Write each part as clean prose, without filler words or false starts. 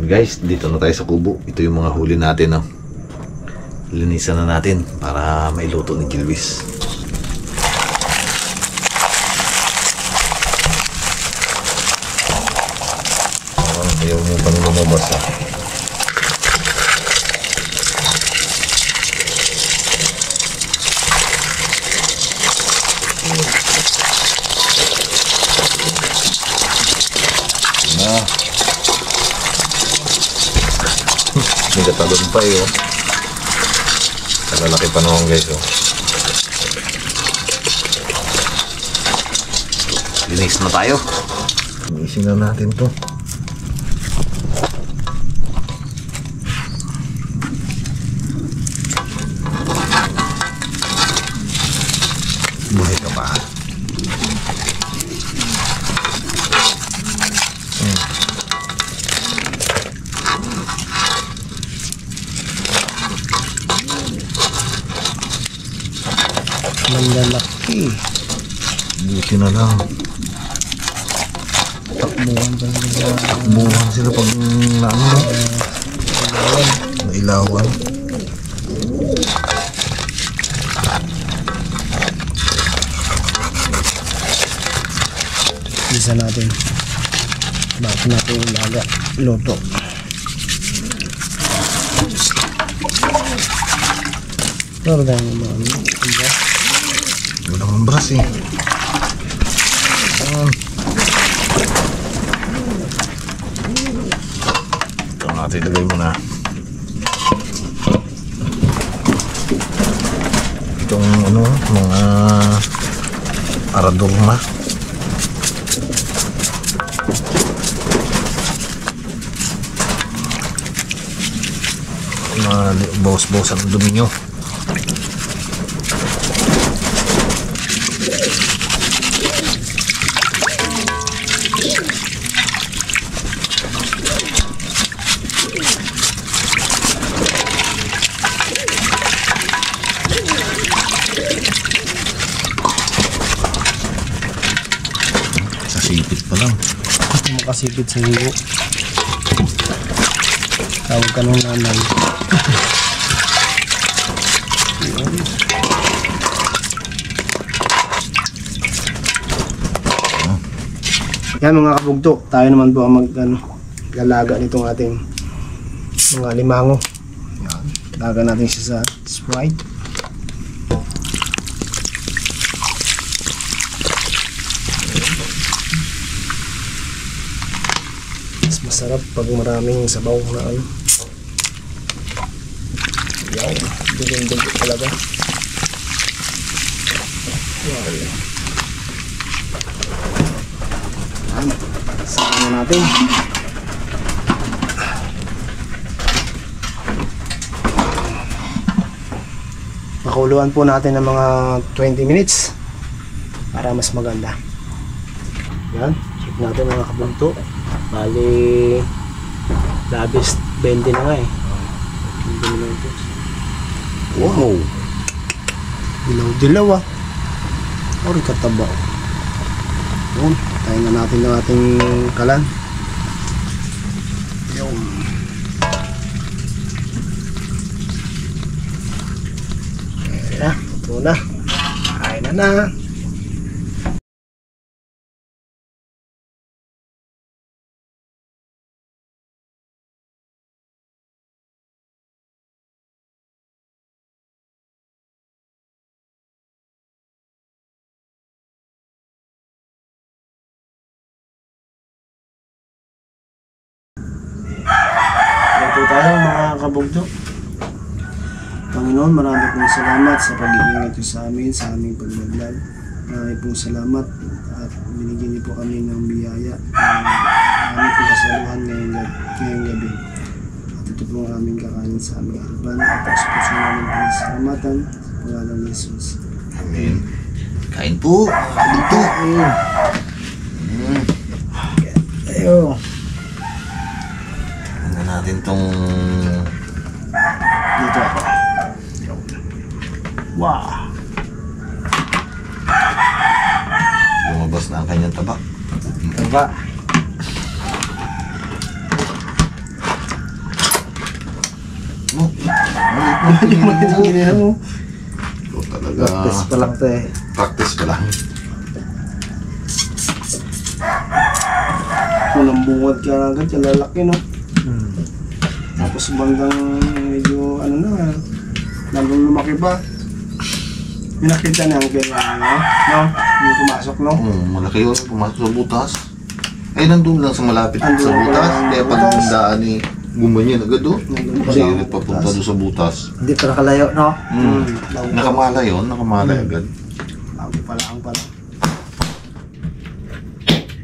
Guys, dito na tayo sa kubo. Ito yung mga huli natin, no? Linisan na natin para mailuto ni Gilbis. Ayaw mo pang lumabas, ha? May katalon pa eh, oh. Kalalaki pa naman, guys, oh. Linis na tayo. Linisin na natin to. Buhay ka pa. Malalaki. Buti na lang. Takbuhan pa nila. Takbuhan sila pag nailawan. Isa natin. Bakit natin ilaga. Luto. Pero dahil naman. Walang bras eh. Ito natin ilagay muna. Itong ano, mga aradorma. Bawas-bawas ang dumi nyo. Sasipit pa lang. Gusto mo kasipit sa higo. Tawag ka nung nanay. Yan mga kabugto, tayo naman po ang maglalaga nitong ating mga limango. Yan. Laga natin siya sa Sprite. Mas masarap pag maraming sabaw na ano. Yan, dugong-dugong talaga. Wow. Saan natin. Pakuluan po natin ng mga 20 minutes para mas maganda. Yan, check natin mga kabunto. Bali labis 20 na nga eh. 20 minutos. Wow! Dilaw-dilaw ah. Or kataba. Yun, tayo na natin ng ating kalan. Yun. Ayan na, ito na. Kain na na. Ito tayo mga kabugto. Panginoon, marami pong salamat sa pag-iingat niyo sa aming pagbablog. Marami pong salamat at binigyan niyo po kami ng biyaya na aming pong kasaluhan ngayong gabi. At ito po ang aming kakanin sa aming harapan at puso namin pong salamatan sa pangalan ni Jesus. Amen. Kain po. Dito. Ayo. Ano natin tong Dito. Wow. lumabas na ang kanyang taba. Taba. Yung maliit ang ginila mo. Ito talaga. Practice pa lang to eh. Practice pa lang. Unang bungad ka lang agad, lalaki no. Hmm. Tapos bandang medyo ano na, lalong lumaki pa. Yung nakita na ang kaya no? Yung pumasok no? Malaki yun. Pumasok sa butas. Ay, nandun lang sa malapit Andun sa lang butas. pala ang Kaya pag butas. nandaan eh, gumanyan agad oh. Nandun pa Kasi lang ang papunta butas. doon sa butas. Hindi pa nakalayo, no? Nakamala yun, nakamala agad. Ako pala ang pala.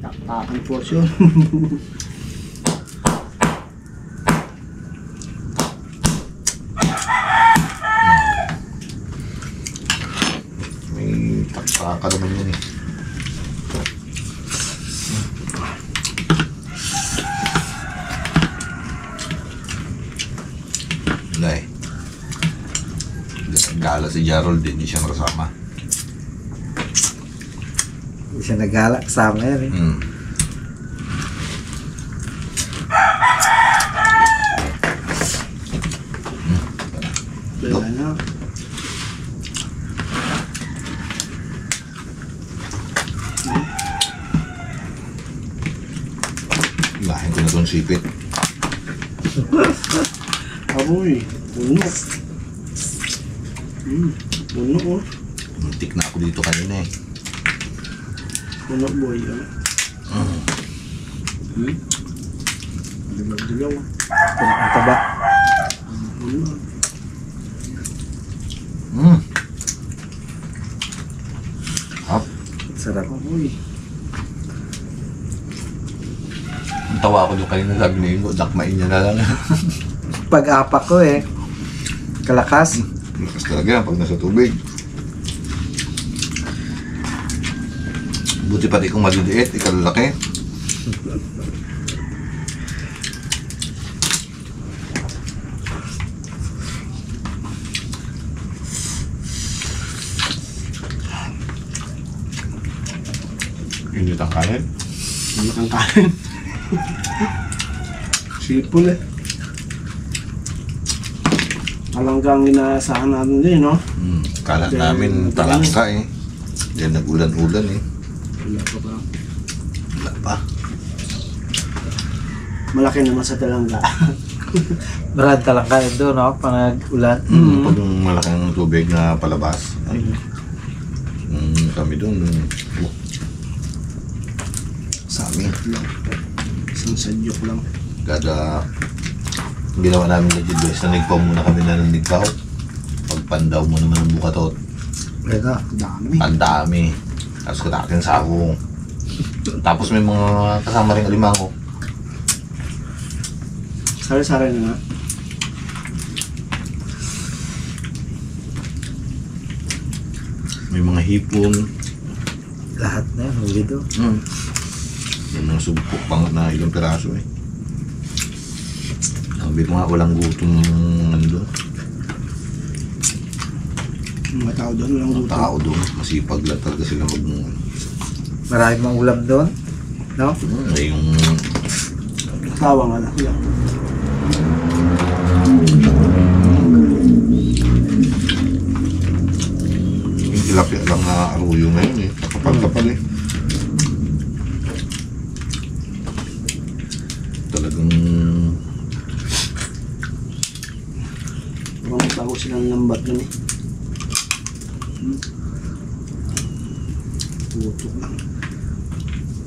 Taktakan force yun. May takta naman yun eh. Wala eh. Gala si Gerald din, hindi siya nakasama. Hindi siya nagala. Kasama yan eh. Wala na. Lahin ko na itong sipit. Aboy, puno. Puno oh. Muntik na ako dito kanina eh. Puno boy. Dilaw-dilaw. Ang taba. Puno. Hap. Sarap. Aboy. Ang tawa ko doon kanina, sabi na yun, dakmain niya na lang. Pag-apak ko eh. Kalakas. Lakas talaga pag nasa tubig. Buti pati kung maliliit, ikalaki. Init ang kanin. Ano kang kanin? Sipol eh. Palanggang inaasahan natin din, no? Kala Okay, namin talangka eh. Diyan nag-ulan-ulan eh. Wala pa ba? Wala pa. Malaki naman sa talangga. Marad talang kain doon, no? Panag-ulan. Pag malaking tubig na palabas. Ay, kami doon. Sa amin. Isang sadyok lang. Kada ginawa namin legit boys na nagpaw muna kami na ng nagpaw. Pagpandaw mo naman ang bukatot. Ganda. Dami. Ang dami. Tapos katakin sa ako. Tapos may mga kasama rin alimango. Sari-sari na nga. May mga hipon. Lahat na yun. Huli doon. May mga subpok pang na ilang piraso eh. Sabi ko nga walang gutom nandun. Mga tao doon, walang Ang gutom. tao doon. Masipag lang talaga sila Maraming mga ulam doon. No? Ay yung Tawa nga lang. Yeah. yung tilapia lang na aruyo ngayon eh. Kapal-kapal eh. Talagang Parang bago silang lambat doon eh. Tutok lang.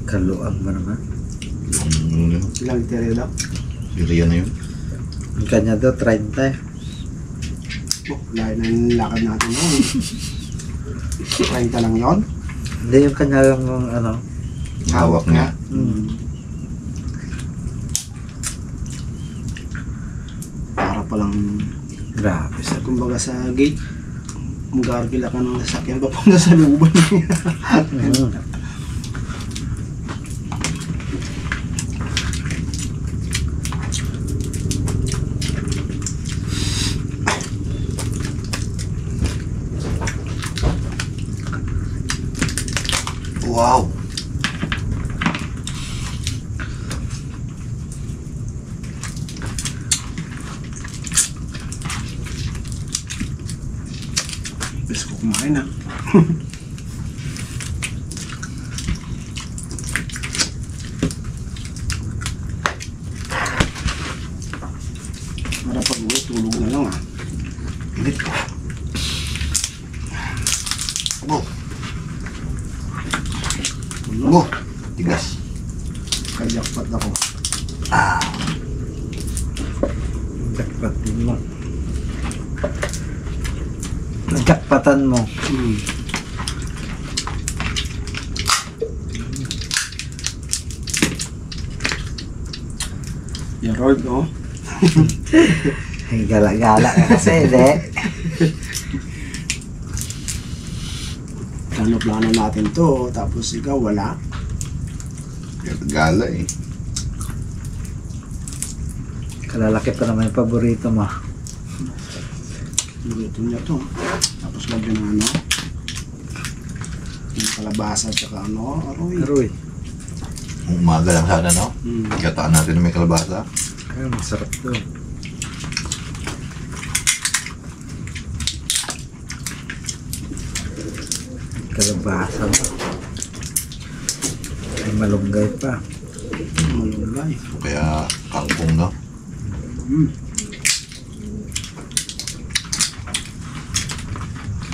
Kaluan ba naman? yung Ilang litere daw? area na yun. Ang kanya daw, 30. Oh, lahat na yung lakad natin noon. 30 lang yun. Hindi yung kanya lang ng ano. Hawak niya. Para palang, Grabe sa kumbaga sa gate, mag-argila ka ng sasakyan papunta sa luban. Wow! Bes ko kumain na. Para pag uwi, tulog na lang ah. Init. Abo. Tulog. Abo. Tigas. Kajakpat ako. Jackpot mo. Jackpotan mo. Yung rolled, no? Ay, gala-gala ka kasi, hindi. Plano natin to, tapos ikaw wala. Gala eh. Kalalaki pa naman yung paborito mo. Luto niya to. Tapos lagyan ng ano, yung kalabasa at saka ano, aroy. Aroy. Umaga lang sana, no? Kataan natin na may kalabasa. Ay, masarap to. Kalabasa mo. Ay, malunggay pa. Malunggay. Kaya kangkong, no?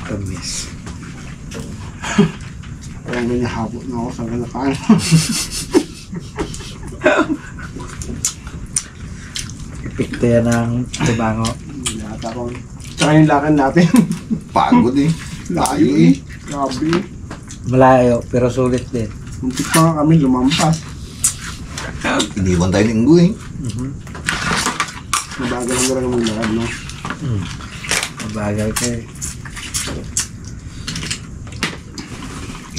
Tamis. Kaya hindi niya habot na ako sa kanakaan. Epekto yan ng tibango. Lahat ako. Tsaka yung lakad natin. Pagod eh. Layo eh. Grabe. Malayo, pero sulit din. Muntik pa nga kami lumampas. Iniwan tayo linggo eh. Mabagal ang gara ng lakad, no? Mabagal ka eh.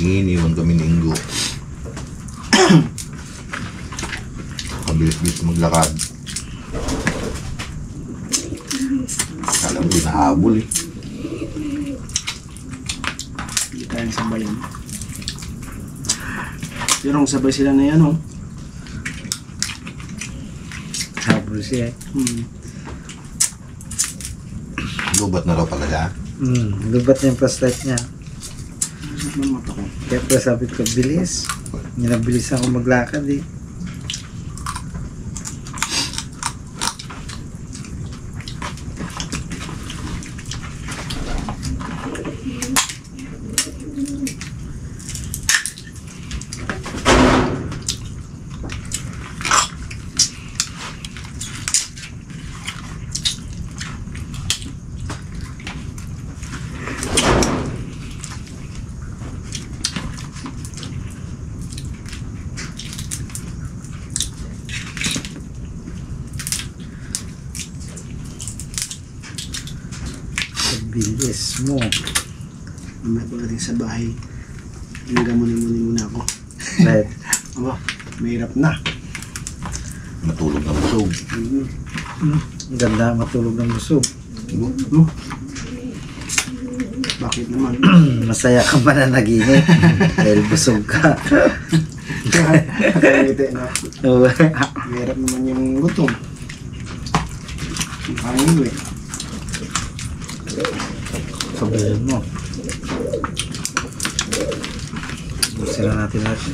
Iniwan kami linggo. Kabilis-bilis maglakad. Alam mo, hinahabol eh. Hindi kayang sabayan. Pero kung sabay sila na yan, oh. Habol siya. Lubat na raw pala siya. Lubat niya yung flashlight niya. Masarap ng mata ko. Kaya pala sabi ko, bilis. Nilabilis ako maglakad eh. Bilis mo. Mamaya pagdating sa bahay, hinagamuni-muni muna ako. Right. Aba, mahirap na. Matulog na busog. Ang ganda matulog ng busog. Bakit naman? Masaya ka ba na naginip? Dahil busog ka. Nakangiti na. Mahirap naman yung gutom. Yung pangiwi. Sabayan mo. Busin na natin natin.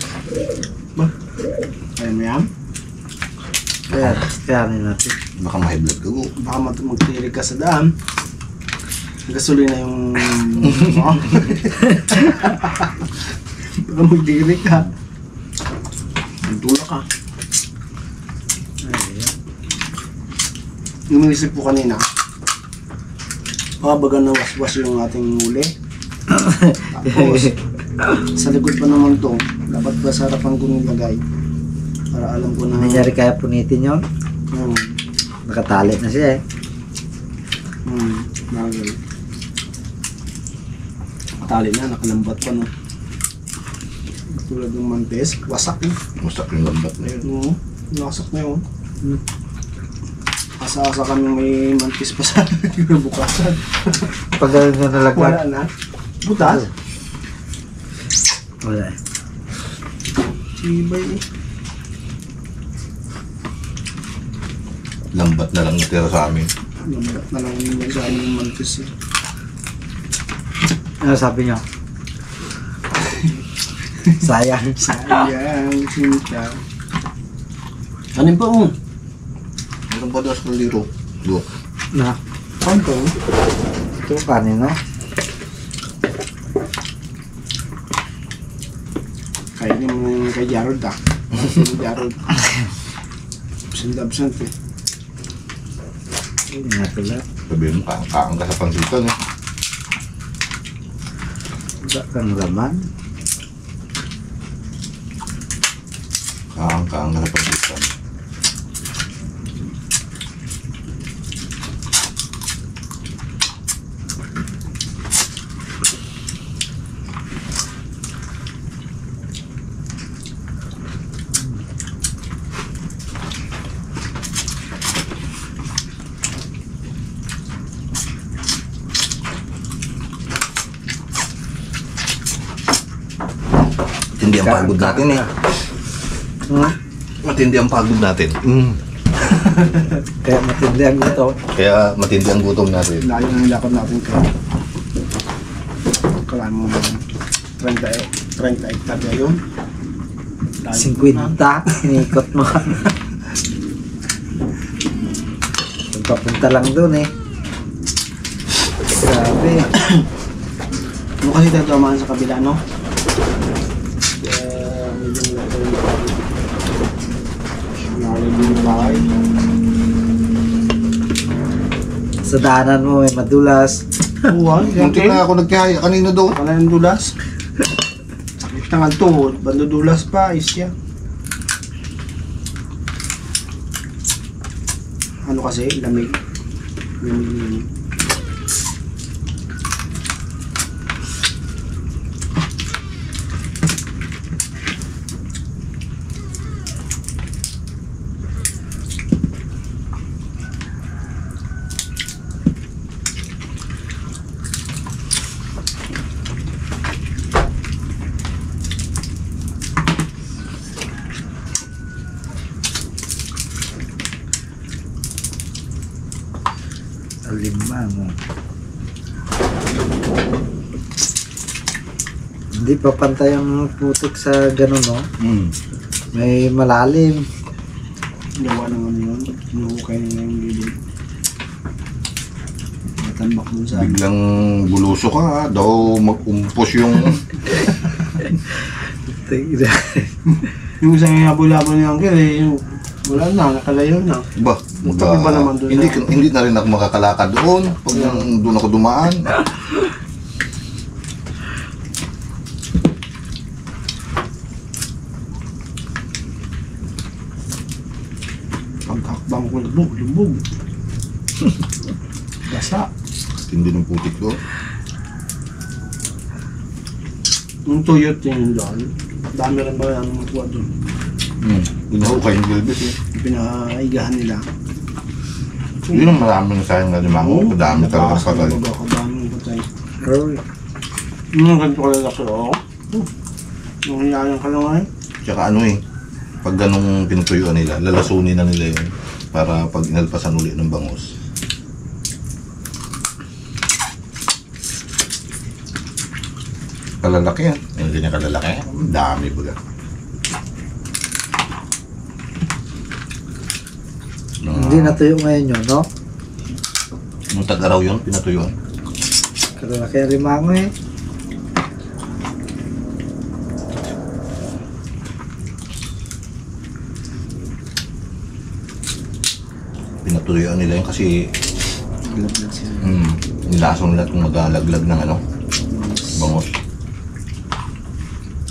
Ba? Kaya mo yan? Kaya natin. Baka ma-high blood ka go. Baka magtirig ka sa daan. Gasolina yung... Baka magtirig ka. Magtulak ka. Yung isip ko kanina, baka baga na waswas yung ating huli. Tapos, sa likod pa naman to, dapat ba sa harapan ko nilagay? Para alam ko na... Nangyari kaya punitin yun? Nakatali na siya eh. Bagay. Tali na, nakalambat pa no. Tulad ng mantis, wasak eh. Masak yung lambat na yun. Oo, nasak na yun. Asa-asa kami may mantis pa sa bukasan. Pag gano'n na nalaglag. Wala na. Butas. Wala eh. Sibay eh. Lambat na lang natira sa amin. Lambat na lang yung sa aming mantis eh. Ano sabi niya? Sayang. Sayang, sinta. Ano pa mo? Meron pa daw sa kaliro. Do. Na. Ano pa mo? Ito kanin, no? Kainin mo yung kay Jarod ah. Kay Jarod. Absent eh. Hindi nga pala. Sabihin mo, kaang ka sa pansitan eh. Wala kang laman. Kaang ka sa pansitan. Matindi ang pagod natin eh. Hmm? Matindi ang pagod natin. Kaya matindi ang ito. Kaya matindi ang gutom natin. Layo ng lakad natin kaya. Kalaan mo ba? 30 hectare yun. 50. Inikot mo. Papunta lang doon eh. Grabe. Ano kasi tayo tumahan sa kabila, no? Kaya medyo malaki yung bahay. Nakalig yung bahay. Sa daanan mo may madulas. Uwan, Muntik na ako nagkaya kanina doon. wala ng dulas. Sakit na nga tuhod. Bando dulas pa, isya. Ano kasi, lamig. Lamig. Alimang. Hindi pa pantay ang putik sa ganun, no? May malalim. Gawa ng ano yun. Hinuhukay nila yung gilid. Matambak dun sa... Biglang buluso ka ha. Daw mag-umpos yung... Yung isang hinabol-habol niya ang kili, yung... Wala na, nakalayo na. Ba, Tabi ba naman doon hindi na rin ako makakalakad doon. Pag doon ako dumaan. Pagkakbang ko, lubog. Basa. Hindi ng putik ko. Yung tuyot yun doon. Dami rin ba yung mga kuha doon. Ginahukay yung gilbis eh. Pinaigahan nila. Yun ang maraming sayang na limango. Kadami talaga sa kagay. Kadami patay. Uy. Yung ganito ka lalaki, oo. Yung hinayang ka lang ay. Tsaka ano eh. Pag ganong pinutuyuan nila, lalasunin na nila yun. Para pag inalpasan uli ng bangus. Kalalaki yan. Yung ganyan kalalaki. Dami baga. Hindi natuyo ngayon yun, no? Nung tag-araw yun, pinatuyuan. Kalalaki ang limango eh. Pinatuyuan nila yun kasi Laglag siya. nilason nila kung mag-alaglag ng ano, bangus.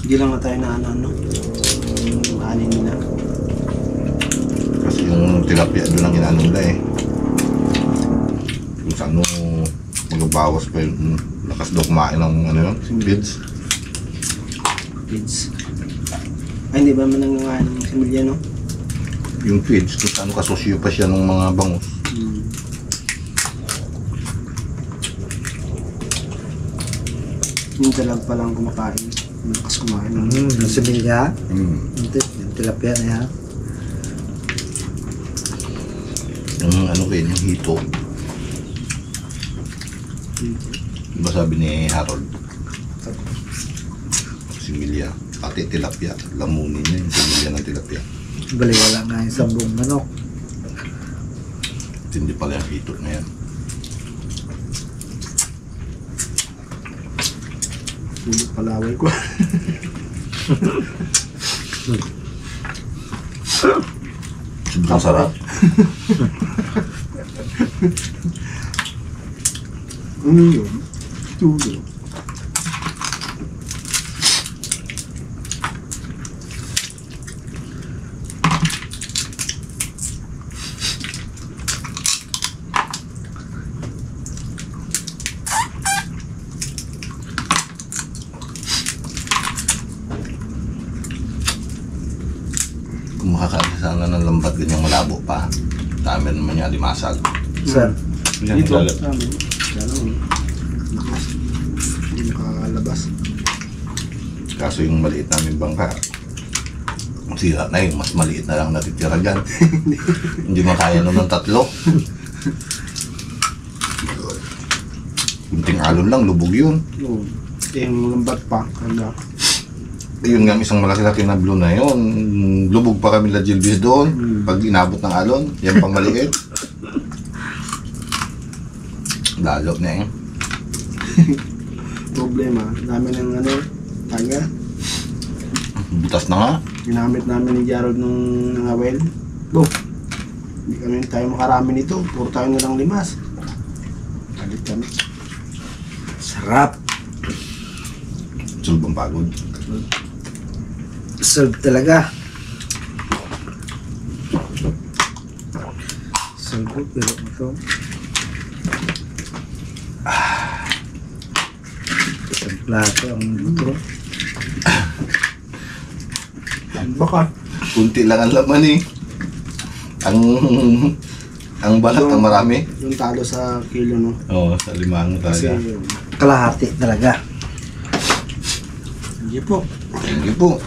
Hindi lang na tayo na ano. Yung kanin nila. Kasi yung tilapia doon ang inano nila eh. Kung saan mo magabawas pa yung lakas daw kumain ng ano yun, feeds. Kids. Ay, hindi ba man nangangain ng similya, no? Yung feeds, kung saan kasosyo pa siya ng mga bangus. Yung dalag pa lang kumakain. Malakas kumain. Yung similya. Yung tilapia na yan. Yung ano kayo, yung hito. Diba sabi ni Harold? Similya. Pati tilapia. Lamunin yun. Similya ng tilapia. Baliwala nga yung sa buong manok. Hindi pala yung hito na yan. Sulit palaway ko. Sobrang sarap. Ano yun? Tulo. Kung makakain sana ng lambat ganyang malabo pa. Dami naman yung alimasag. Sir, Yan, Dito, galit. sa amin. Kaya lang, hindi makakalabas. Kaso yung maliit namin bangka, sira na yung mas maliit na lang natitira dyan. Hindi makaya nun ng 3. Kunting alon lang, lubog yun. Oo. Yung lambat pa. Kaya, Yun nga, isang malaki-laki na blue na yun. Lubog pa kami la Gilbis doon. Pag inabot ng alon, yan pang maliit. Lalo na eh. problema, dami ng ano, taga. Butas na nga. Ginamit namin ni Jarod nung nangawel. Hindi kami tayo makarami nito. Puro tayo nilang limas. Galit kami. sarap. Sulbang pagod. Serve talaga. Serve pero ito. Isang plato ang buto. Baka. Kunti lang ang laman eh. Ang balat ang marami. Yung talo sa kilo, no? Oo, sa limang Kasi, talaga. Kalahati talaga. hindi po. Thank you po.